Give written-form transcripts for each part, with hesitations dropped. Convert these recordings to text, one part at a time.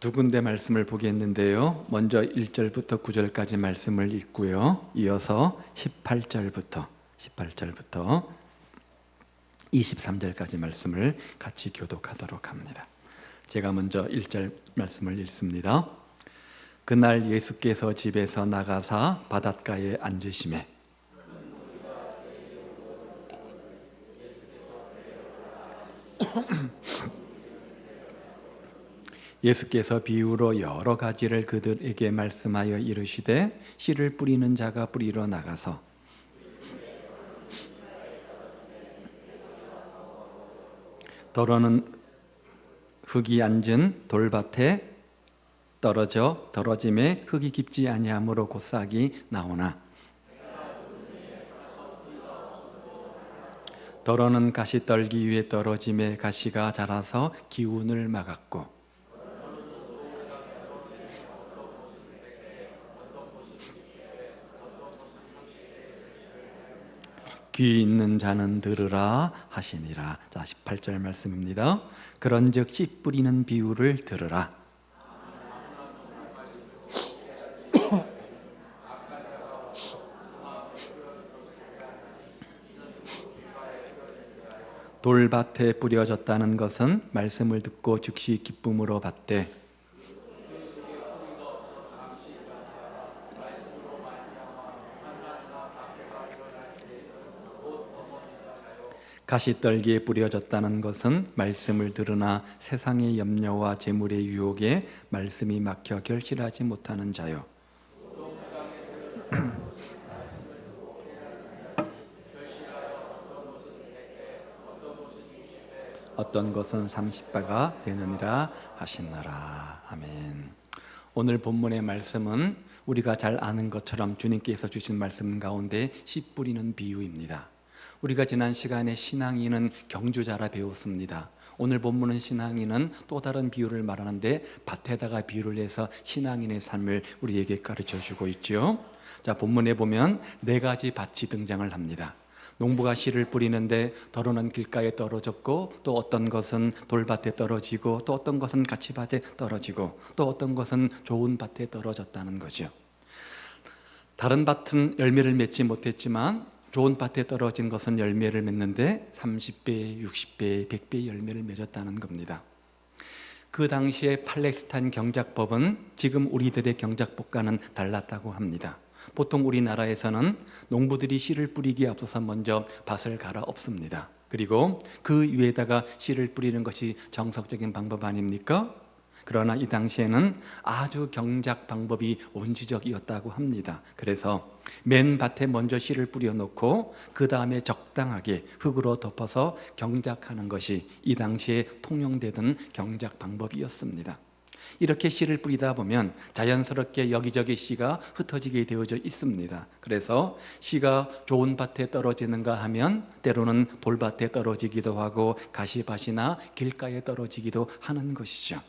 두 군데 말씀을 보겠는데요. 먼저 1절부터 9절까지 말씀을 읽고요. 이어서 18절부터 23절까지 말씀을 같이 교독하도록 합니다. 제가 먼저 1절 말씀을 읽습니다. 그날 예수께서 집에서 나가사 바닷가에 앉으시매 예수께서 비유로 여러 가지를 그들에게 말씀하여 이르시되 씨를 뿌리는 자가 뿌리러 나가서 더러는 흙이 앉은 돌밭에 떨어짐에 흙이 깊지 아니하므로 곧 싹이 나오나 더러는 가시떨기 위에 떨어짐에 가시가 자라서 기운을 막았고 귀 있는 자는 들으라 하시니라. 자, 18절 말씀입니다. 그런즉 씨 뿌리는 비유를 들으라. 돌밭에 뿌려졌다는 것은 말씀을 듣고 즉시 기쁨으로 받되 가시떨기에 뿌려졌다는 것은 말씀을 들으나 세상의 염려와 재물의 유혹에 말씀이 막혀 결실하지 못하는 자요. 어떤 것은 30바가 되느니라 하시나라. 아멘. 오늘 본문의 말씀은 우리가 잘 아는 것처럼 주님께서 주신 말씀 가운데 씨 뿌리는 비유입니다. 우리가 지난 시간에 신앙인은 경주자라 배웠습니다. 오늘 본문은 신앙인은 또 다른 비유를 말하는데 밭에다가 비유를 해서 신앙인의 삶을 우리에게 가르쳐주고 있죠. 자, 본문에 보면 네 가지 밭이 등장을 합니다. 농부가 씨를 뿌리는데 더러는 길가에 떨어졌고 또 어떤 것은 돌밭에 떨어지고 또 어떤 것은 가시밭에 떨어지고 또 어떤 것은 좋은 밭에 떨어졌다는 거죠. 다른 밭은 열매를 맺지 못했지만 좋은 밭에 떨어진 것은 열매를 맺는데 30배, 60배, 100배 열매를 맺었다는 겁니다. 그 당시에 팔레스타인 경작법은 지금 우리들의 경작법과는 달랐다고 합니다. 보통 우리나라에서는 농부들이 씨를 뿌리기에 앞서서 먼저 밭을 갈아엎습니다. 그리고 그 위에다가 씨를 뿌리는 것이 정석적인 방법 아닙니까? 그러나 이 당시에는 아주 경작 방법이 원시적이었다고 합니다. 그래서 맨 밭에 먼저 씨를 뿌려놓고 그 다음에 적당하게 흙으로 덮어서 경작하는 것이 이 당시에 통용되던 경작 방법이었습니다. 이렇게 씨를 뿌리다 보면 자연스럽게 여기저기 씨가 흩어지게 되어져 있습니다. 그래서 씨가 좋은 밭에 떨어지는가 하면 때로는 돌밭에 떨어지기도 하고 가시밭이나 길가에 떨어지기도 하는 것이죠.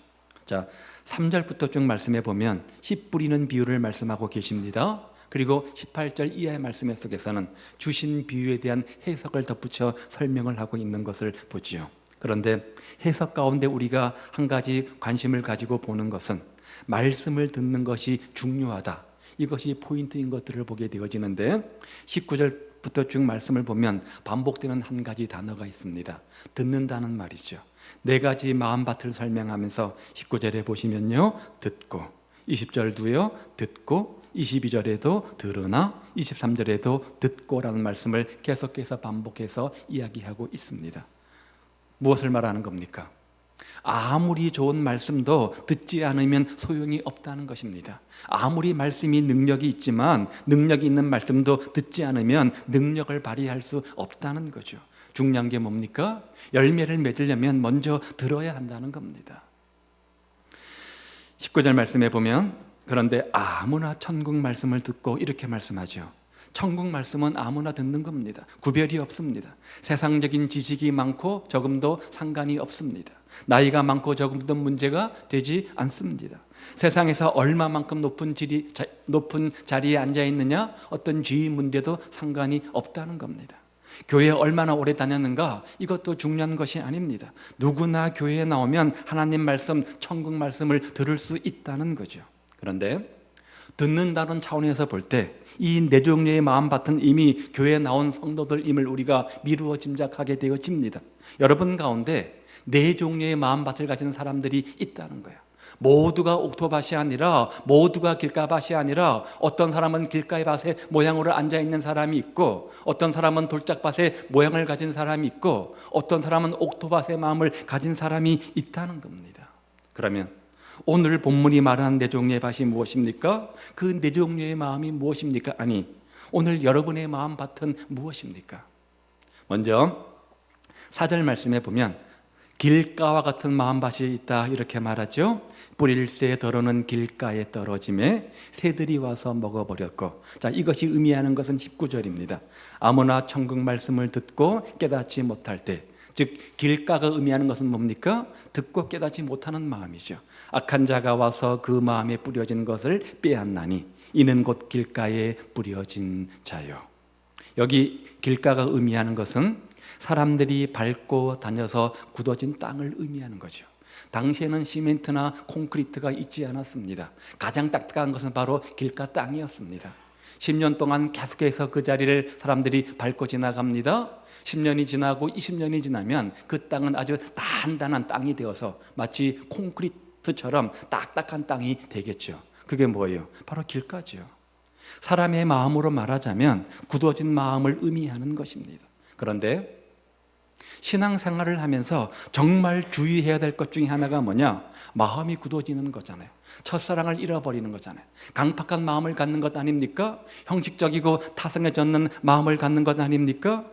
자, 3절부터 쭉 말씀해 보면 씨 뿌리는 비유를 말씀하고 계십니다. 그리고 18절 이하의 말씀 속에서는 주신 비유에 대한 해석을 덧붙여 설명을 하고 있는 것을 보지요. 그런데 해석 가운데 우리가 한 가지 관심을 가지고 보는 것은 말씀을 듣는 것이 중요하다. 이것이 포인트인 것들을 보게 되어지는데 19절부터 쭉 말씀을 보면 반복되는 한 가지 단어가 있습니다. 듣는다는 말이죠. 네 가지 마음밭을 설명하면서 19절에 보시면요, 듣고, 20절도요, 듣고, 22절에도 들으나, 23절에도 듣고라는 말씀을 계속해서 반복해서 이야기하고 있습니다. 무엇을 말하는 겁니까? 아무리 좋은 말씀도 듣지 않으면 소용이 없다는 것입니다. 아무리 말씀이 능력이 있지만 능력이 있는 말씀도 듣지 않으면 능력을 발휘할 수 없다는 거죠. 중요한 게 뭡니까? 열매를 맺으려면 먼저 들어야 한다는 겁니다. 19절 말씀에 보면 그런데 아무나 천국 말씀을 듣고 이렇게 말씀하죠. 천국 말씀은 아무나 듣는 겁니다. 구별이 없습니다. 세상적인 지식이 많고 적음도 상관이 없습니다. 나이가 많고 적음도 문제가 되지 않습니다. 세상에서 얼마만큼 높은 자리에 앉아 있느냐, 어떤 지위 문제도 상관이 없다는 겁니다. 교회에 얼마나 오래 다녔는가 이것도 중요한 것이 아닙니다. 누구나 교회에 나오면 하나님 말씀, 천국 말씀을 들을 수 있다는 거죠. 그런데 듣는다는 차원에서 볼 때 이 네 종류의 마음밭은 이미 교회에 나온 성도들임을 우리가 미루어 짐작하게 되어집니다. 여러분 가운데 네 종류의 마음밭을 가진 사람들이 있다는 거예요. 모두가 옥토밭이 아니라, 모두가 길가밭이 아니라, 어떤 사람은 길가의 밭에 모양으로 앉아있는 사람이 있고, 어떤 사람은 돌짝밭의 모양을 가진 사람이 있고, 어떤 사람은 옥토밭의 마음을 가진 사람이 있다는 겁니다. 그러면 오늘 본문이 말하는 네 종류의 밭이 무엇입니까? 그 네 종류의 마음이 무엇입니까? 아니, 오늘 여러분의 마음밭은 무엇입니까? 먼저 4절 말씀에 보면 길가와 같은 마음밭이 있다 이렇게 말하죠. 뿌릴 새 덜어는 길가에 떨어짐에 새들이 와서 먹어버렸고, 자, 이것이 의미하는 것은 19절입니다. 아무나 천국 말씀을 듣고 깨닫지 못할 때, 즉 길가가 의미하는 것은 뭡니까? 듣고 깨닫지 못하는 마음이죠. 악한 자가 와서 그 마음에 뿌려진 것을 빼앗나니 이는 곧 길가에 뿌려진 자요. 여기 길가가 의미하는 것은 사람들이 밟고 다녀서 굳어진 땅을 의미하는 거죠. 당시에는 시멘트나 콘크리트가 있지 않았습니다. 가장 딱딱한 것은 바로 길가 땅이었습니다. 10년 동안 계속해서 그 자리를 사람들이 밟고 지나갑니다. 10년이 지나고 20년이 지나면 그 땅은 아주 단단한 땅이 되어서 마치 콘크리트처럼 딱딱한 땅이 되겠죠. 그게 뭐예요? 바로 길가죠. 사람의 마음으로 말하자면 굳어진 마음을 의미하는 것입니다. 그런데 신앙생활을 하면서 정말 주의해야 될 것 중에 하나가 뭐냐? 마음이 굳어지는 거잖아요. 첫사랑을 잃어버리는 거잖아요. 강팍한 마음을 갖는 것 아닙니까? 형식적이고 타성에 젖는 마음을 갖는 것 아닙니까?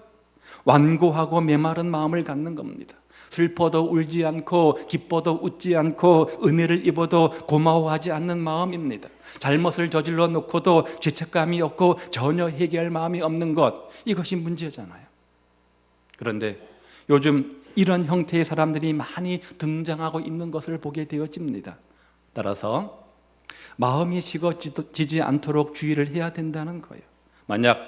완고하고 메마른 마음을 갖는 겁니다. 슬퍼도 울지 않고 기뻐도 웃지 않고 은혜를 입어도 고마워하지 않는 마음입니다. 잘못을 저질러 놓고도 죄책감이 없고 전혀 해결할 마음이 없는 것, 이것이 문제잖아요. 그런데 요즘 이런 형태의 사람들이 많이 등장하고 있는 것을 보게 되어집니다. 따라서 마음이 식어지지 않도록 주의를 해야 된다는 거예요. 만약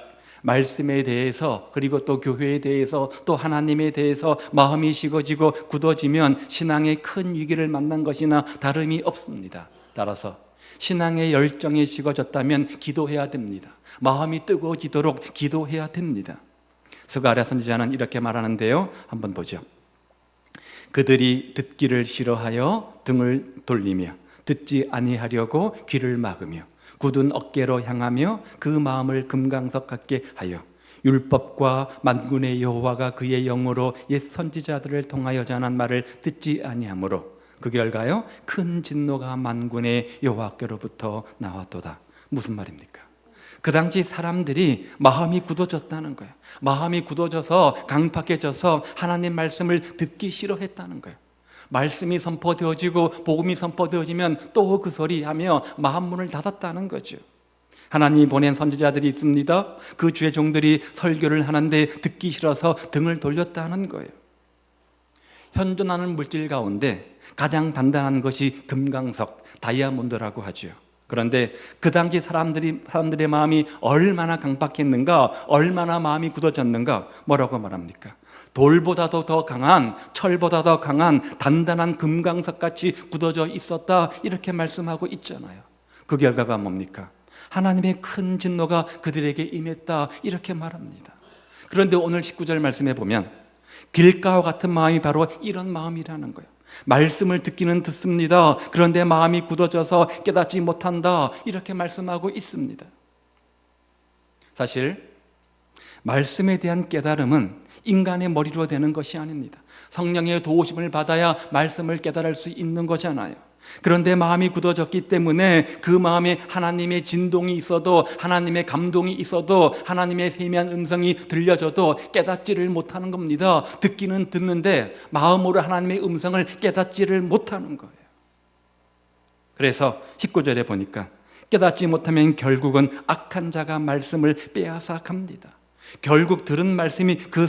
말씀에 대해서, 그리고 또 교회에 대해서, 또 하나님에 대해서 마음이 식어지고 굳어지면 신앙의 큰 위기를 만난 것이나 다름이 없습니다. 따라서 신앙의 열정이 식어졌다면 기도해야 됩니다. 마음이 뜨거워지도록 기도해야 됩니다. 스가랴 선지자는 이렇게 말하는데요, 한번 보죠. 그들이 듣기를 싫어하여 등을 돌리며 듣지 아니하려고 귀를 막으며 굳은 어깨로 향하며 그 마음을 금강석 같게 하여 율법과 만군의 여호와가 그의 영으로 옛 선지자들을 통하여 전한 말을 듣지 아니하므로 그 결과요 큰 진노가 만군의 여호와께로부터 나왔도다. 무슨 말입니까? 그 당시 사람들이 마음이 굳어졌다는 거예요. 마음이 굳어져서 강팍해져서 하나님 말씀을 듣기 싫어했다는 거예요. 말씀이 선포되어지고 복음이 선포되어지면 또 그 소리 하며 마음 문을 닫았다는 거죠. 하나님이 보낸 선지자들이 있습니다. 그 주의 종들이 설교를 하는데 듣기 싫어서 등을 돌렸다는 거예요. 현존하는 물질 가운데 가장 단단한 것이 금강석, 다이아몬드라고 하죠. 그런데 그 당시 사람들의 마음이 얼마나 강팍했는가, 얼마나 마음이 굳어졌는가, 뭐라고 말합니까? 돌보다도 더 강한, 철보다 더 강한 단단한 금강석같이 굳어져 있었다, 이렇게 말씀하고 있잖아요. 그 결과가 뭡니까? 하나님의 큰 진노가 그들에게 임했다, 이렇게 말합니다. 그런데 오늘 19절 말씀에 보면 길가와 같은 마음이 바로 이런 마음이라는 거예요. 말씀을 듣기는 듣습니다. 그런데 마음이 굳어져서 깨닫지 못한다, 이렇게 말씀하고 있습니다. 사실 말씀에 대한 깨달음은 인간의 머리로 되는 것이 아닙니다. 성령의 도우심을 받아야 말씀을 깨달을 수 있는 거잖아요. 그런데 마음이 굳어졌기 때문에 그 마음에 하나님의 진동이 있어도, 하나님의 감동이 있어도, 하나님의 세미한 음성이 들려져도 깨닫지를 못하는 겁니다. 듣기는 듣는데 마음으로 하나님의 음성을 깨닫지를 못하는 거예요. 그래서 19절에 보니까 깨닫지 못하면 결국은 악한 자가 말씀을 빼앗아 갑니다. 결국 들은 말씀이 그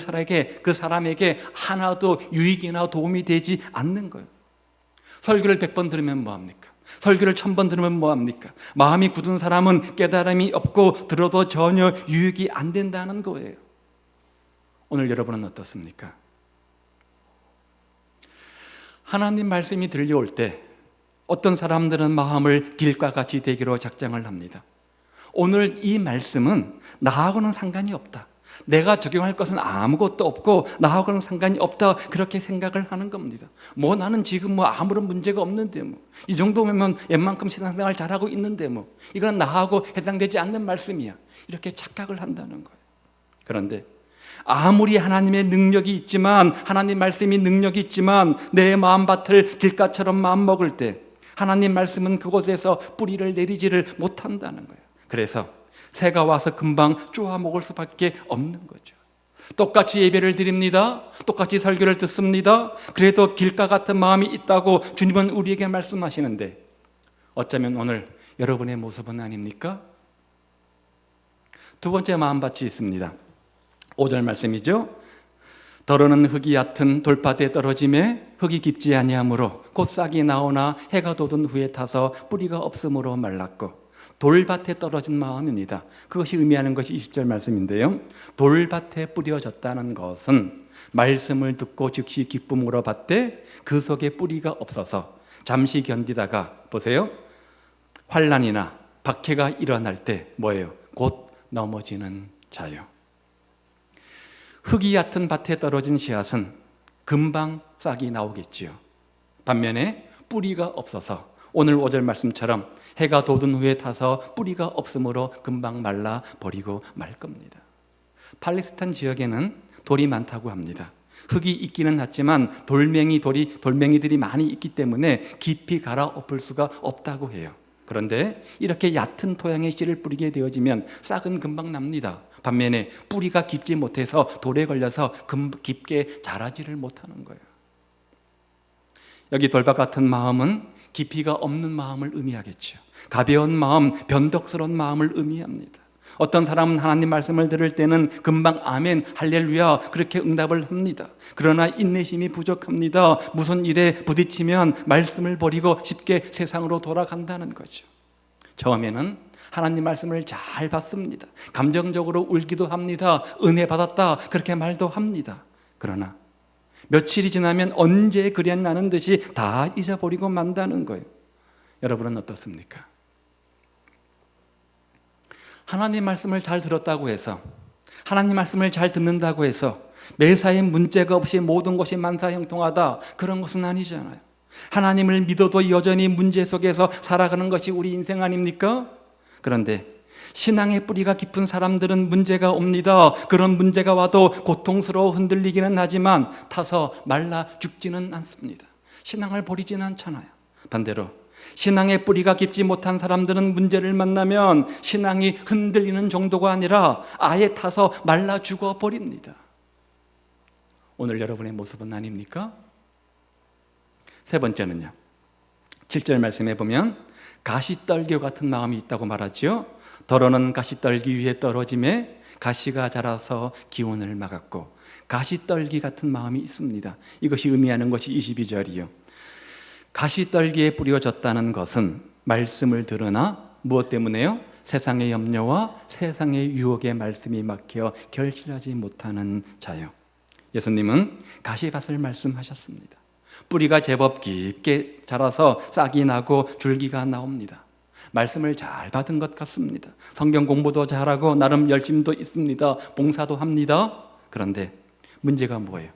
사람에게 하나도 유익이나 도움이 되지 않는 거예요. 설교를 100번 들으면 뭐합니까? 설교를 1000번 들으면 뭐합니까? 마음이 굳은 사람은 깨달음이 없고 들어도 전혀 유익이 안 된다는 거예요. 오늘 여러분은 어떻습니까? 하나님 말씀이 들려올 때 어떤 사람들은 마음을 길과 같이 되기로 작정을 합니다. 오늘 이 말씀은 나하고는 상관이 없다, 내가 적용할 것은 아무것도 없고 나하고는 상관이 없다, 그렇게 생각을 하는 겁니다. 나는 지금 아무런 문제가 없는데 이 정도면 웬만큼 신앙생활 잘하고 있는데 이건 나하고 해당되지 않는 말씀이야, 이렇게 착각을 한다는 거예요. 그런데 아무리 하나님의 능력이 있지만, 하나님 말씀이 능력이 있지만 내 마음밭을 길가처럼 마음먹을 때 하나님 말씀은 그곳에서 뿌리를 내리지를 못한다는 거예요. 그래서 새가 와서 금방 쪼아먹을 수밖에 없는 거죠. 똑같이 예배를 드립니다, 똑같이 설교를 듣습니다. 그래도 길가 같은 마음이 있다고 주님은 우리에게 말씀하시는데 어쩌면 오늘 여러분의 모습은 아닙니까? 두 번째 마음밭이 있습니다. 5절 말씀이죠. 더러는 흙이 얕은 돌밭에 떨어짐에 흙이 깊지 아니하므로 곧 싹이 나오나 해가 돋은 후에 타서 뿌리가 없으므로 말랐고, 돌밭에 떨어진 마음입니다. 그것이 의미하는 것이 20절 말씀인데요, 돌밭에 뿌려졌다는 것은 말씀을 듣고 즉시 기쁨으로 받되 그 속에 뿌리가 없어서 잠시 견디다가 보세요, 환난이나 박해가 일어날 때 뭐예요? 곧 넘어지는 자요. 흙이 얕은 밭에 떨어진 씨앗은 금방 싹이 나오겠지요. 반면에 뿌리가 없어서 오늘 5절 말씀처럼 해가 돋은 후에 타서 뿌리가 없으므로 금방 말라 버리고 말 겁니다. 팔레스타인 지역에는 돌이 많다고 합니다. 흙이 있기는 하지만 돌멩이들이 많이 있기 때문에 깊이 갈아 엎을 수가 없다고 해요. 그런데 이렇게 얕은 토양에 씨를 뿌리게 되어지면 싹은 금방 납니다. 반면에 뿌리가 깊지 못해서 돌에 걸려서 깊게 자라지를 못하는 거예요. 여기 돌밭 같은 마음은 깊이가 없는 마음을 의미하겠죠. 가벼운 마음, 변덕스러운 마음을 의미합니다. 어떤 사람은 하나님 말씀을 들을 때는 금방 아멘, 할렐루야 그렇게 응답을 합니다. 그러나 인내심이 부족합니다. 무슨 일에 부딪히면 말씀을 버리고 쉽게 세상으로 돌아간다는 거죠. 처음에는 하나님 말씀을 잘 받습니다. 감정적으로 울기도 합니다. 은혜 받았다 그렇게 말도 합니다. 그러나 며칠이 지나면 언제 그랬나는 듯이 다 잊어버리고 만다는 거예요. 여러분은 어떻습니까? 하나님 말씀을 잘 들었다고 해서, 하나님 말씀을 잘 듣는다고 해서 매사에 문제가 없이 모든 것이 만사형통하다, 그런 것은 아니잖아요. 하나님을 믿어도 여전히 문제 속에서 살아가는 것이 우리 인생 아닙니까? 그런데 신앙의 뿌리가 깊은 사람들은 문제가 옵니다. 그런 문제가 와도 고통스러워 흔들리기는 하지만 타서 말라 죽지는 않습니다. 신앙을 버리지는 않잖아요. 반대로 신앙의 뿌리가 깊지 못한 사람들은 문제를 만나면 신앙이 흔들리는 정도가 아니라 아예 타서 말라 죽어버립니다. 오늘 여러분의 모습은 아닙니까? 세 번째는요, 7절 말씀에 보면 가시떨기 같은 마음이 있다고 말하죠. 더러는 가시떨기 위에 떨어짐에 가시가 자라서 기운을 막았고, 가시떨기 같은 마음이 있습니다. 이것이 의미하는 것이 22절이요. 가시떨기에 뿌려졌다는 것은 말씀을 들으나 무엇 때문에요? 세상의 염려와 세상의 유혹에 말씀이 막혀 결실하지 못하는 자요. 예수님은 가시밭을 말씀하셨습니다. 뿌리가 제법 깊게 자라서 싹이 나고 줄기가 나옵니다. 말씀을 잘 받은 것 같습니다. 성경 공부도 잘하고 나름 열심도 있습니다. 봉사도 합니다. 그런데 문제가 뭐예요?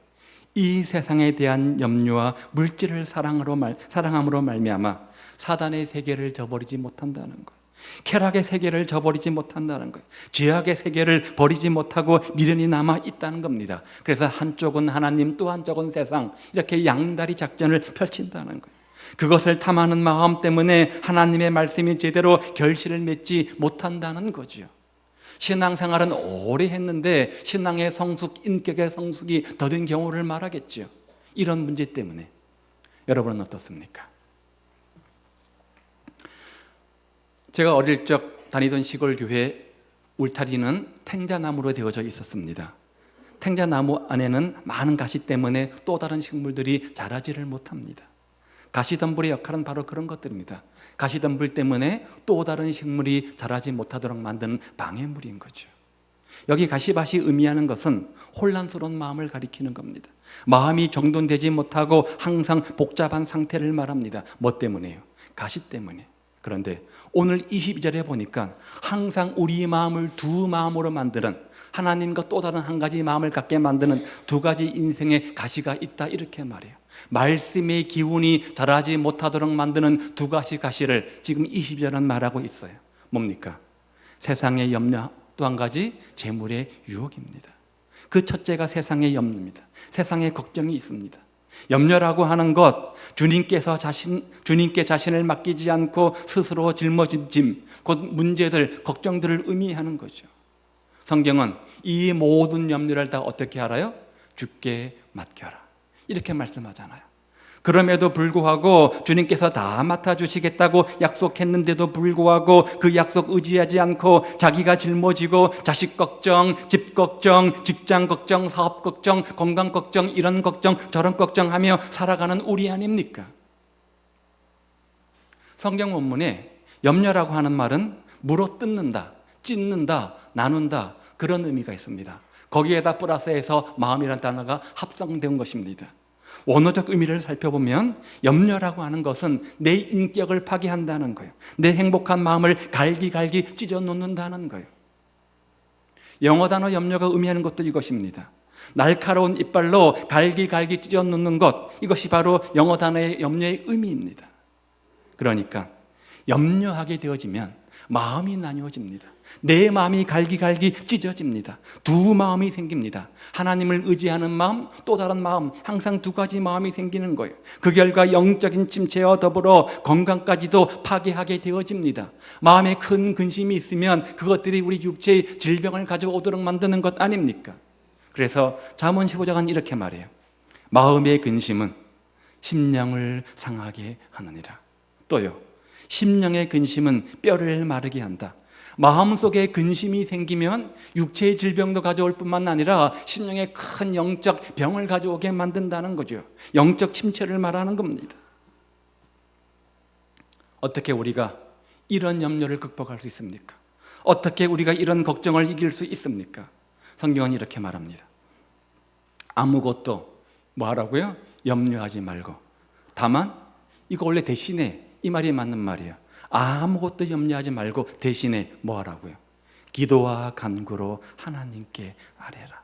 이 세상에 대한 염려와 물질을 사랑함으로 말미암아 사단의 세계를 저버리지 못한다는 거예요. 쾌락의 세계를 저버리지 못한다는 거예요. 죄악의 세계를 버리지 못하고 미련이 남아 있다는 겁니다. 그래서 한쪽은 하나님 또 한쪽은 세상, 이렇게 양다리 작전을 펼친다는 거예요. 그것을 탐하는 마음 때문에 하나님의 말씀이 제대로 결실을 맺지 못한다는 거죠. 신앙생활은 오래 했는데 신앙의 성숙, 인격의 성숙이 더딘 경우를 말하겠죠. 이런 문제 때문에 여러분은 어떻습니까? 제가 어릴 적 다니던 시골 교회 울타리는 탱자나무로 되어져 있었습니다. 탱자나무 안에는 많은 가시 때문에 또 다른 식물들이 자라지를 못합니다. 가시덤불의 역할은 바로 그런 것들입니다. 가시덤불 때문에 또 다른 식물이 자라지 못하도록 만드는 방해물인 거죠. 여기 가시밭이 의미하는 것은 혼란스러운 마음을 가리키는 겁니다. 마음이 정돈되지 못하고 항상 복잡한 상태를 말합니다. 뭐 때문에요? 가시 때문에. 그런데 오늘 22절에 보니까 항상 우리 마음을 두 마음으로 만드는, 하나님과 또 다른 한 가지 마음을 갖게 만드는 두 가지 인생의 가시가 있다, 이렇게 말해요. 말씀의 기운이 자라지 못하도록 만드는 두 가지 가시를 지금 22절은 말하고 있어요. 뭡니까? 세상의 염려, 또 한 가지 재물의 유혹입니다. 그 첫째가 세상의 염려입니다. 세상에 걱정이 있습니다. 염려라고 하는 것, 주님께 자신을 맡기지 않고 스스로 짊어진 짐, 곧 문제들, 걱정들을 의미하는 거죠. 성경은 이 모든 염려를 다 어떻게 알아요? 주께 맡겨라, 이렇게 말씀하잖아요. 그럼에도 불구하고 주님께서 다 맡아주시겠다고 약속했는데도 불구하고 그 약속 의지하지 않고 자기가 짊어지고 자식 걱정, 집 걱정, 직장 걱정, 사업 걱정, 건강 걱정, 이런 걱정 저런 걱정하며 살아가는 우리 아닙니까? 성경 원문에 염려라고 하는 말은 물어 뜯는다, 찢는다, 나눈다, 그런 의미가 있습니다. 거기에다 플러스해서 마음이라는 단어가 합성된 것입니다. 원어적 의미를 살펴보면 염려라고 하는 것은 내 인격을 파괴한다는 거예요. 내 행복한 마음을 갈기갈기 찢어 놓는다는 거예요. 영어 단어 염려가 의미하는 것도 이것입니다. 날카로운 이빨로 갈기갈기 찢어 놓는 것, 이것이 바로 영어 단어의 염려의 의미입니다. 그러니까 염려하게 되어지면 마음이 나뉘어집니다. 내 마음이 갈기갈기 찢어집니다. 두 마음이 생깁니다. 하나님을 의지하는 마음, 또 다른 마음, 항상 두 가지 마음이 생기는 거예요. 그 결과 영적인 침체와 더불어 건강까지도 파괴하게 되어집니다. 마음에 큰 근심이 있으면 그것들이 우리 육체의 질병을 가져오도록 만드는 것 아닙니까? 그래서 잠언 15장은 이렇게 말해요. 마음의 근심은 심령을 상하게 하느니라. 또요, 심령의 근심은 뼈를 마르게 한다. 마음속에 근심이 생기면 육체의 질병도 가져올 뿐만 아니라 심령에 큰 영적 병을 가져오게 만든다는 거죠. 영적 침체를 말하는 겁니다. 어떻게 우리가 이런 염려를 극복할 수 있습니까? 어떻게 우리가 이런 걱정을 이길 수 있습니까? 성경은 이렇게 말합니다. 아무것도 뭐 하라고요? 염려하지 말고, 다만 이거 원래 대신에 이 말이 맞는 말이에요. 아무것도 염려하지 말고 대신에 뭐 하라고요? 기도와 간구로 하나님께 아뢰라.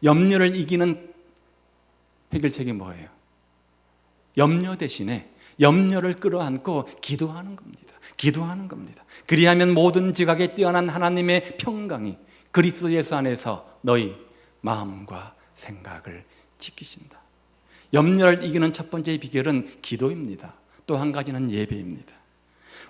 염려를 이기는 해결책이 뭐예요? 염려 대신에 염려를 끌어안고 기도하는 겁니다. 기도하는 겁니다. 그리하면 모든 지각에 뛰어난 하나님의 평강이 그리스도 예수 안에서 너희 마음과 생각을 지키신다. 염려를 이기는 첫 번째 비결은 기도입니다. 또 한 가지는 예배입니다.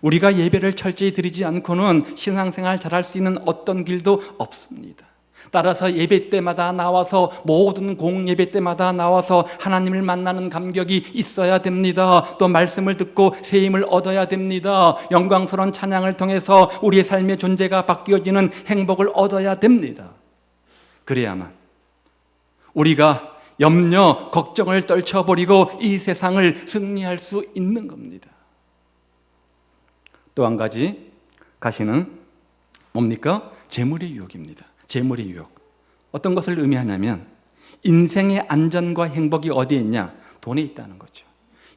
우리가 예배를 철저히 드리지 않고는 신앙생활 잘할 수 있는 어떤 길도 없습니다. 따라서 예배 때마다 나와서, 모든 공예배 때마다 나와서 하나님을 만나는 감격이 있어야 됩니다. 또 말씀을 듣고 새 힘을 얻어야 됩니다. 영광스러운 찬양을 통해서 우리의 삶의 존재가 바뀌어지는 행복을 얻어야 됩니다. 그래야만 우리가 염려, 걱정을 떨쳐버리고 이 세상을 승리할 수 있는 겁니다. 또 한 가지 가시는 뭡니까? 재물의 유혹입니다. 재물의 유혹. 어떤 것을 의미하냐면 인생의 안전과 행복이 어디에 있냐? 돈에 있다는 거죠.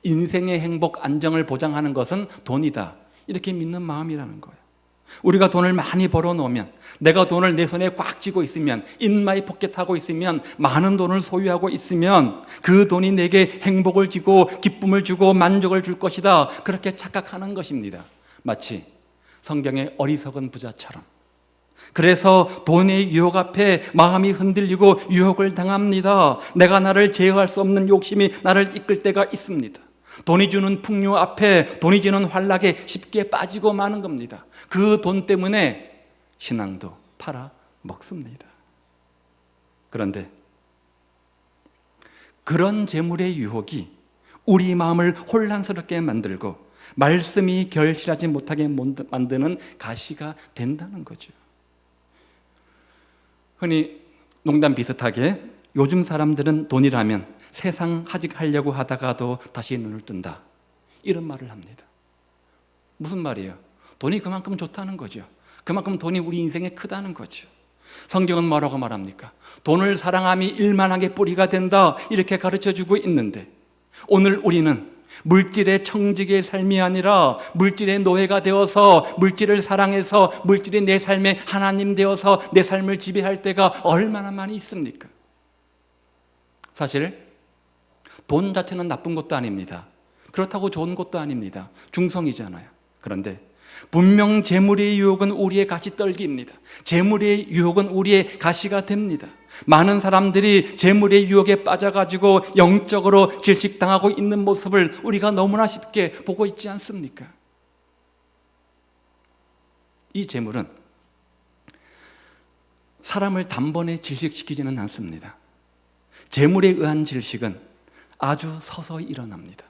인생의 행복, 안정을 보장하는 것은 돈이다, 이렇게 믿는 마음이라는 거예요. 우리가 돈을 많이 벌어놓으면, 내가 돈을 내 손에 꽉 쥐고 있으면, 인마이 포켓하고 있으면, 많은 돈을 소유하고 있으면 그 돈이 내게 행복을 주고 기쁨을 주고 만족을 줄 것이다, 그렇게 착각하는 것입니다. 마치 성경의 어리석은 부자처럼. 그래서 돈의 유혹 앞에 마음이 흔들리고 유혹을 당합니다. 내가 나를 제어할 수 없는 욕심이 나를 이끌 때가 있습니다. 돈이 주는 풍요 앞에, 돈이 주는 환락에 쉽게 빠지고 마는 겁니다. 그 돈 때문에 신앙도 팔아 먹습니다. 그런데 그런 재물의 유혹이 우리 마음을 혼란스럽게 만들고 말씀이 결실하지 못하게 만드는 가시가 된다는 거죠. 흔히 농담 비슷하게 요즘 사람들은 돈이라면 세상 하직하려고 하다가도 다시 눈을 뜬다, 이런 말을 합니다. 무슨 말이에요? 돈이 그만큼 좋다는 거죠. 그만큼 돈이 우리 인생에 크다는 거죠. 성경은 뭐라고 말합니까? 돈을 사랑함이 일만하게 뿌리가 된다, 이렇게 가르쳐주고 있는데, 오늘 우리는 물질의 청직의 삶이 아니라 물질의 노예가 되어서 물질을 사랑해서 물질이 내 삶의 하나님 되어서 내 삶을 지배할 때가 얼마나 많이 있습니까? 사실 돈 자체는 나쁜 것도 아닙니다. 그렇다고 좋은 것도 아닙니다. 중성이잖아요. 그런데 분명 재물의 유혹은 우리의 가시떨기입니다. 재물의 유혹은 우리의 가시가 됩니다. 많은 사람들이 재물의 유혹에 빠져가지고 영적으로 질식당하고 있는 모습을 우리가 너무나 쉽게 보고 있지 않습니까? 이 재물은 사람을 단번에 질식시키지는 않습니다. 재물에 의한 질식은 아주 서서히 일어납니다.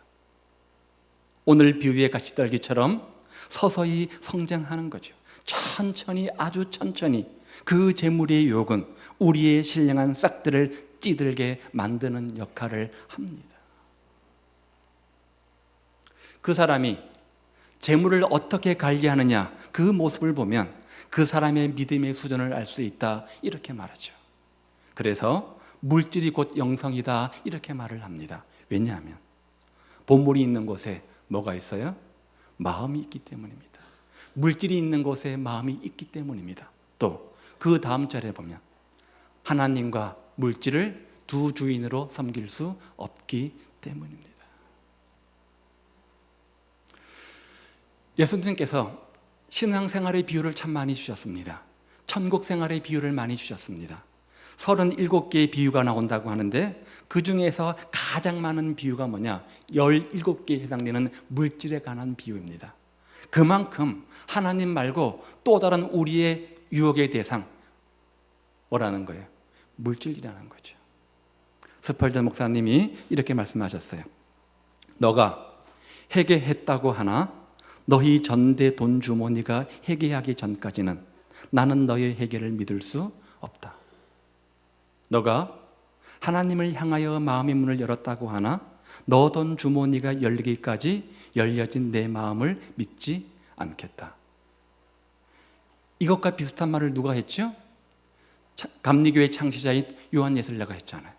오늘 비유의 가시떨기처럼 서서히 성장하는 거죠. 천천히, 아주 천천히 그 재물의 유혹은 우리의 신령한 싹들을 찌들게 만드는 역할을 합니다. 그 사람이 재물을 어떻게 관리하느냐, 그 모습을 보면 그 사람의 믿음의 수준을 알 수 있다, 이렇게 말하죠. 그래서 물질이 곧 영성이다, 이렇게 말을 합니다. 왜냐하면 보물이 있는 곳에 뭐가 있어요? 마음이 있기 때문입니다. 물질이 있는 곳에 마음이 있기 때문입니다. 또 그 다음 절에 보면 하나님과 물질을 두 주인으로 섬길 수 없기 때문입니다. 예수님께서 신앙생활의 비유를 참 많이 주셨습니다. 천국생활의 비유를 많이 주셨습니다. 37개의 비유가 나온다고 하는데 그 중에서 가장 많은 비유가 뭐냐? 17개에 해당되는 물질에 관한 비유입니다. 그만큼 하나님 말고 또 다른 우리의 유혹의 대상, 뭐라는 거예요? 물질이라는 거죠. 스펄전 목사님이 이렇게 말씀하셨어요. 너가 회개했다고 하나 너희 전대 돈 주머니가 회개하기 전까지는 나는 너의 회개를 믿을 수 없다. 너가 하나님을 향하여 마음의 문을 열었다고 하나 너 돈 주머니가 열리기까지 열려진 내 마음을 믿지 않겠다. 이것과 비슷한 말을 누가 했죠? 감리교의 창시자인 요한 예술가가 했잖아요.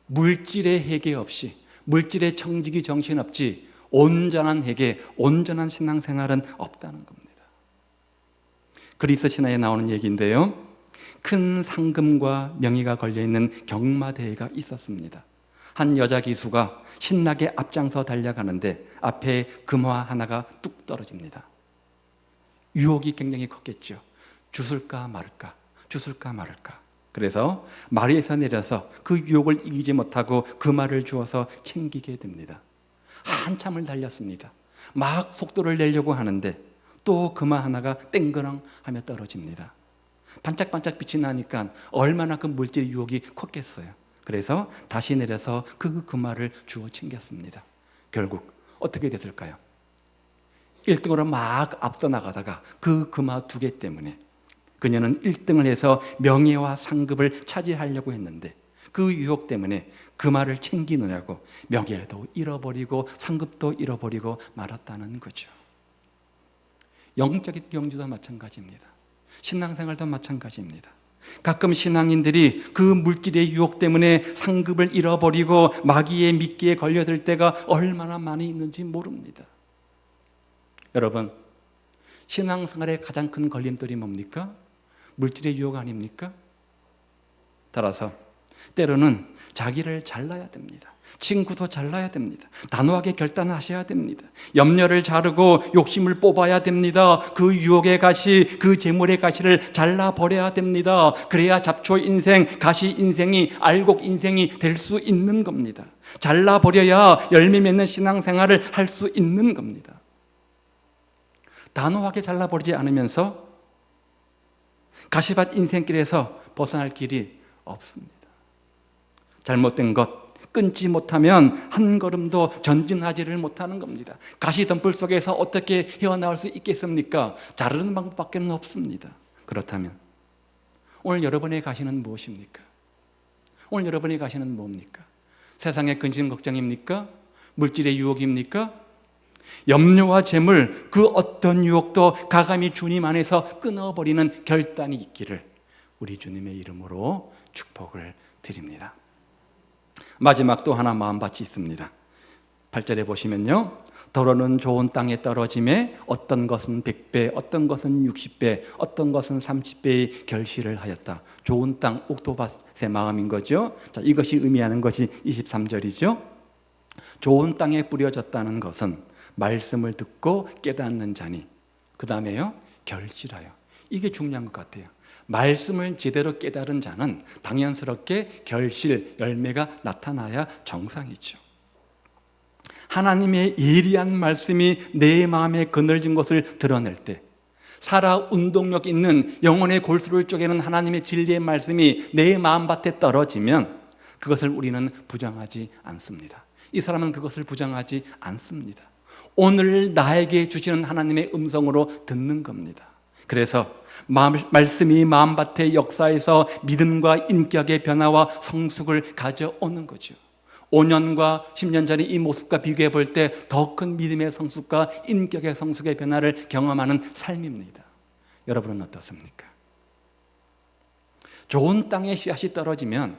물질의 회개 없이, 물질의 청지기 정신 없이 온전한 회개, 온전한 신앙생활은 없다는 겁니다. 그리스 신화에 나오는 얘기인데요, 큰 상금과 명예가 걸려있는 경마대회가 있었습니다. 한 여자 기수가 신나게 앞장서 달려가는데 앞에 금화 하나가 뚝 떨어집니다. 유혹이 굉장히 컸겠죠. 주술까 말까, 주술까 말까. 그래서 마리에서 내려서 그 유혹을 이기지 못하고 금화를 주어서 챙기게 됩니다. 한참을 달렸습니다. 막 속도를 내려고 하는데 또 금화 하나가 땡그랑 하며 떨어집니다. 반짝반짝 빛이 나니까 얼마나 그 물질의 유혹이 컸겠어요. 그래서 다시 내려서 그 금화를 주워 챙겼습니다. 결국 어떻게 됐을까요? 1등으로 막 앞서 나가다가 그 금화 2개 때문에 그녀는 1등을 해서 명예와 상급을 차지하려고 했는데 그 유혹 때문에 금화를 챙기느냐고 명예도 잃어버리고 상급도 잃어버리고 말았다는 거죠. 영적인 경주도 마찬가지입니다. 신앙생활도 마찬가지입니다. 가끔 신앙인들이 그 물질의 유혹 때문에 상급을 잃어버리고 마귀의 미끼에 걸려들 때가 얼마나 많이 있는지 모릅니다. 여러분, 신앙생활의 가장 큰 걸림돌이 뭡니까? 물질의 유혹 아닙니까? 따라서 때로는 자기를 잘라야 됩니다. 친구도 잘라야 됩니다. 단호하게 결단하셔야 됩니다. 염려를 자르고 욕심을 뽑아야 됩니다. 그 유혹의 가시, 그 재물의 가시를 잘라버려야 됩니다. 그래야 잡초 인생, 가시 인생이, 알곡 인생이 될 수 있는 겁니다. 잘라버려야 열매 맺는 신앙생활을 할 수 있는 겁니다. 단호하게 잘라버리지 않으면서 가시밭 인생길에서 벗어날 길이 없습니다. 잘못된 것 끊지 못하면 한 걸음도 전진하지를 못하는 겁니다. 가시덤불 속에서 어떻게 헤어나올 수 있겠습니까? 자르는 방법밖에 없습니다. 그렇다면 오늘 여러분의 가시는 무엇입니까? 오늘 여러분의 가시는 뭡니까? 세상의 근심 걱정입니까? 물질의 유혹입니까? 염려와 재물, 그 어떤 유혹도 가감히 주님 안에서 끊어버리는 결단이 있기를 우리 주님의 이름으로 축복을 드립니다. 마지막 또 하나 마음밭이 있습니다. 8절에 보시면요, 더러는 좋은 땅에 떨어짐에 어떤 것은 100배, 어떤 것은 60배, 어떤 것은 30배의 결실을 하였다. 좋은 땅, 옥토밭의 마음인 거죠. 자, 이것이 의미하는 것이 23절이죠. 좋은 땅에 뿌려졌다는 것은 말씀을 듣고 깨닫는 자니, 그 다음에요, 결실하여. 이게 중요한 것 같아요. 말씀을 제대로 깨달은 자는 당연스럽게 결실, 열매가 나타나야 정상이죠. 하나님의 예리한 말씀이 내 마음에 그늘진 것을 드러낼 때, 살아 운동력 있는 영혼의 골수를 쪼개는 하나님의 진리의 말씀이 내 마음밭에 떨어지면 그것을 우리는 부정하지 않습니다. 이 사람은 그것을 부정하지 않습니다. 오늘 나에게 주시는 하나님의 음성으로 듣는 겁니다. 그래서 말씀이 마음밭의 역사에서 믿음과 인격의 변화와 성숙을 가져오는 거죠. 5년과 10년 전의 이 모습과 비교해 볼 때 더 큰 믿음의 성숙과 인격의 성숙의 변화를 경험하는 삶입니다. 여러분은 어떻습니까? 좋은 땅에 씨앗이 떨어지면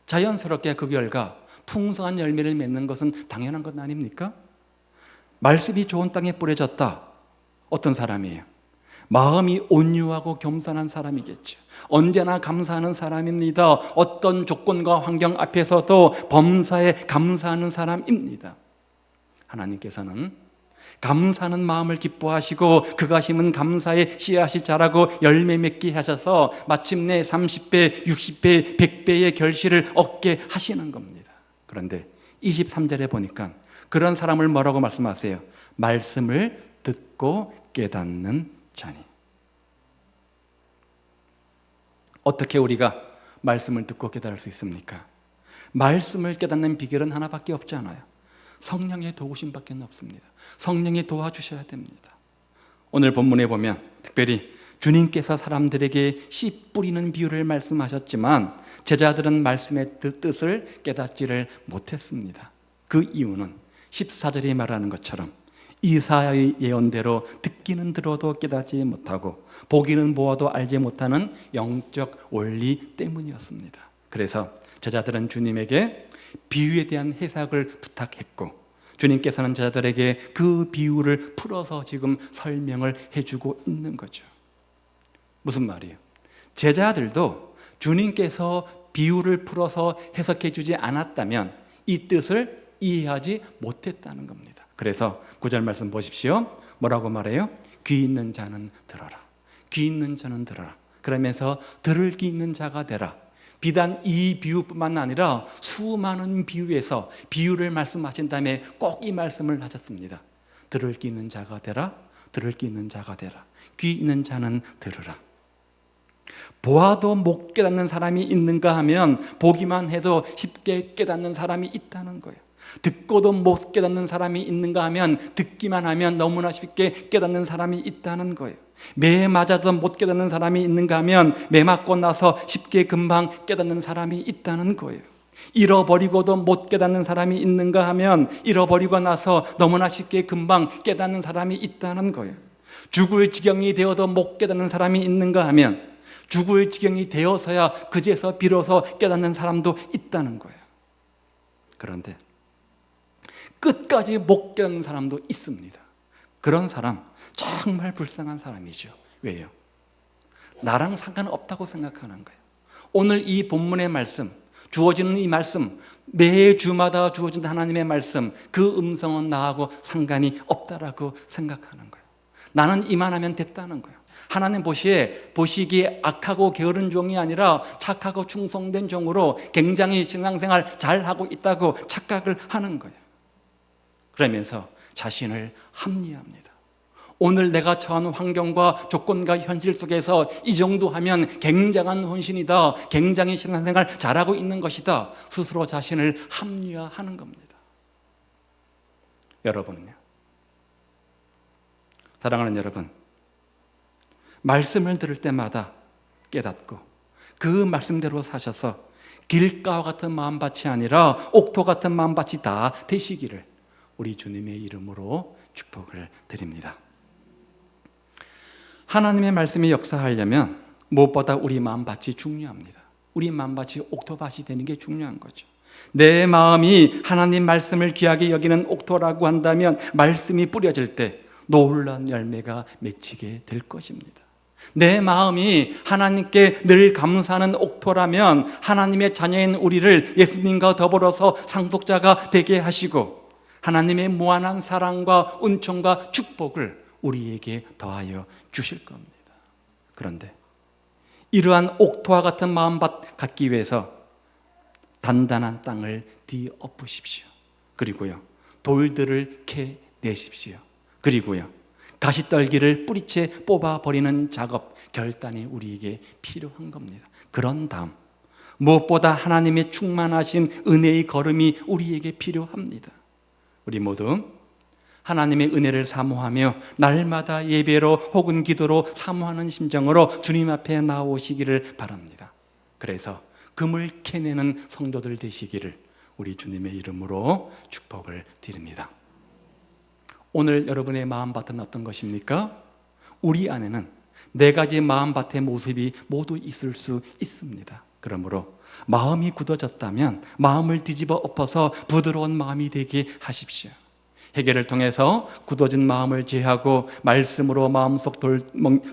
자연스럽게 그 결과 풍성한 열매를 맺는 것은 당연한 것 아닙니까? 말씀이 좋은 땅에 뿌려졌다. 어떤 사람이에요? 마음이 온유하고 겸손한 사람이겠죠. 언제나 감사하는 사람입니다. 어떤 조건과 환경 앞에서도 범사에 감사하는 사람입니다. 하나님께서는 감사하는 마음을 기뻐하시고 그가 심은 감사의 씨앗이 자라고 열매 맺게 하셔서 마침내 30배, 60배, 100배의 결실을 얻게 하시는 겁니다. 그런데 23절에 보니까 그런 사람을 뭐라고 말씀하세요? 말씀을 듣고 깨닫는 자니. 어떻게 우리가 말씀을 듣고 깨달을 수 있습니까? 말씀을 깨닫는 비결은 하나밖에 없지 않아요. 성령의 도우심밖에 없습니다. 성령이 도와주셔야 됩니다. 오늘 본문에 보면 특별히 주님께서 사람들에게 씨 뿌리는 비유를 말씀하셨지만 제자들은 말씀의 뜻을 깨닫지를 못했습니다. 그 이유는 14절이 말하는 것처럼 이사야의 예언대로 듣기는 들어도 깨닫지 못하고 보기는 보아도 알지 못하는 영적 원리 때문이었습니다. 그래서 제자들은 주님에게 비유에 대한 해석을 부탁했고 주님께서는 제자들에게 그 비유를 풀어서 지금 설명을 해주고 있는 거죠. 무슨 말이에요? 제자들도 주님께서 비유를 풀어서 해석해 주지 않았다면 이 뜻을 이해하지 못했다는 겁니다. 그래서 9절 말씀 보십시오. 뭐라고 말해요? 귀 있는 자는 들어라. 귀 있는 자는 들어라. 그러면서 들을 귀 있는 자가 되라. 비단 이 비유뿐만 아니라 수많은 비유에서 비유를 말씀하신 다음에 꼭 이 말씀을 하셨습니다. 들을 귀 있는 자가 되라. 들을 귀 있는 자가 되라. 귀 있는 자는 들으라. 보아도 못 깨닫는 사람이 있는가 하면 보기만 해도 쉽게 깨닫는 사람이 있다는 거예요. 듣고도 못 깨닫는 사람이 있는가 하면 듣기만 하면 너무나 쉽게 깨닫는 사람이 있다는 거예요. 매 맞아도 못 깨닫는 사람이 있는가 하면 매 맞고 나서 쉽게 금방 깨닫는 사람이 있다는 거예요. 잃어버리고도 못 깨닫는 사람이 있는가 하면 잃어버리고 나서 너무나 쉽게 금방 깨닫는 사람이 있다는 거예요. 죽을 지경이 되어도 못 깨닫는 사람이 있는가 하면 죽을 지경이 되어서야 그제서 비로소 깨닫는 사람도 있다는 거예요. 그런데 끝까지 못 깨닫는 사람도 있습니다. 그런 사람 정말 불쌍한 사람이죠. 왜요? 나랑 상관없다고 생각하는 거예요. 오늘 이 본문의 말씀, 주어지는 이 말씀, 매주마다 주어진 하나님의 말씀, 그 음성은 나하고 상관이 없다라고 생각하는 거예요. 나는 이만하면 됐다는 거예요. 하나님 보시기에 악하고 게으른 종이 아니라 착하고 충성된 종으로 굉장히 신앙생활 잘하고 있다고 착각을 하는 거예요. 그러면서 자신을 합리화합니다. 오늘 내가 처한 환경과 조건과 현실 속에서 이 정도 하면 굉장한 헌신이다. 굉장히 신앙생활 잘하고 있는 것이다. 스스로 자신을 합리화하는 겁니다. 여러분은요? 사랑하는 여러분, 말씀을 들을 때마다 깨닫고 그 말씀대로 사셔서 길가와 같은 마음밭이 아니라 옥토 같은 마음밭이 다 되시기를 우리 주님의 이름으로 축복을 드립니다. 하나님의 말씀이 역사하려면 무엇보다 우리 마음밭이 중요합니다. 우리 마음밭이 옥토밭이 되는 게 중요한 거죠. 내 마음이 하나님 말씀을 귀하게 여기는 옥토라고 한다면 말씀이 뿌려질 때 놀라운 열매가 맺히게 될 것입니다. 내 마음이 하나님께 늘 감사하는 옥토라면 하나님의 자녀인 우리를 예수님과 더불어서 상속자가 되게 하시고 하나님의 무한한 사랑과 은총과 축복을 우리에게 더하여 주실 겁니다. 그런데 이러한 옥토와 같은 마음밭 갖기 위해서 단단한 땅을 뒤엎으십시오. 그리고요, 돌들을 캐 내십시오. 그리고요, 가시떨기를 뿌리채 뽑아버리는 작업, 결단이 우리에게 필요한 겁니다. 그런 다음 무엇보다 하나님의 충만하신 은혜의 걸음이 우리에게 필요합니다. 우리 모두 하나님의 은혜를 사모하며 날마다 예배로 혹은 기도로 사모하는 심정으로 주님 앞에 나오시기를 바랍니다. 그래서 금을 캐내는 성도들 되시기를 우리 주님의 이름으로 축복을 드립니다. 오늘 여러분의 마음밭은 어떤 것입니까? 우리 안에는 네 가지 마음밭의 모습이 모두 있을 수 있습니다. 그러므로 마음이 굳어졌다면 마음을 뒤집어 엎어서 부드러운 마음이 되게 하십시오. 회개를 통해서 굳어진 마음을 제하고 말씀으로 마음속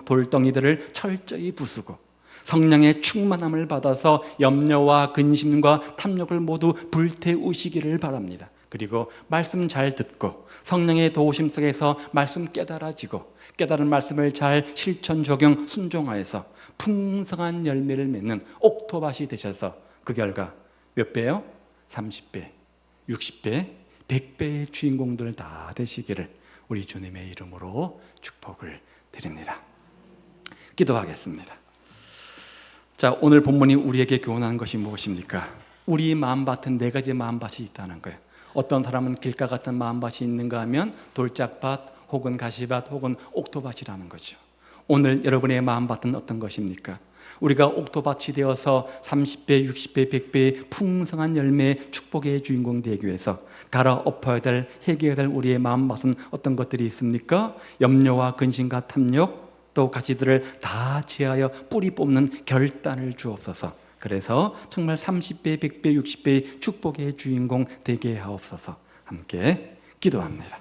돌덩이들을 철저히 부수고 성령의 충만함을 받아서 염려와 근심과 탐욕을 모두 불태우시기를 바랍니다. 그리고 말씀 잘 듣고 성령의 도우심 속에서 말씀 깨달아지고 깨달은 말씀을 잘 실천 적용 순종하여서 풍성한 열매를 맺는 옥토밭이 되셔서 그 결과 몇 배요? 30배, 60배, 100배의 주인공들 다 되시기를 우리 주님의 이름으로 축복을 드립니다. 기도하겠습니다. 자, 오늘 본문이 우리에게 교훈하는 것이 무엇입니까? 우리 마음밭은 네 가지 마음밭이 있다는 거예요. 어떤 사람은 길가 같은 마음밭이 있는가 하면 돌짝밭 혹은 가시밭 혹은 옥토밭이라는 거죠. 오늘 여러분의 마음밭은 어떤 것입니까? 우리가 옥토밭이 되어서 30배, 60배, 100배의 풍성한 열매의 축복의 주인공 되기 위해서 갈아엎어야 될, 해결해야 될 우리의 마음밭은 어떤 것들이 있습니까? 염려와 근심과 탐욕, 또 가지들을 다 제하여 뿌리 뽑는 결단을 주옵소서. 그래서 정말 30배, 100배, 60배의 축복의 주인공 되게 하옵소서. 함께 기도합니다.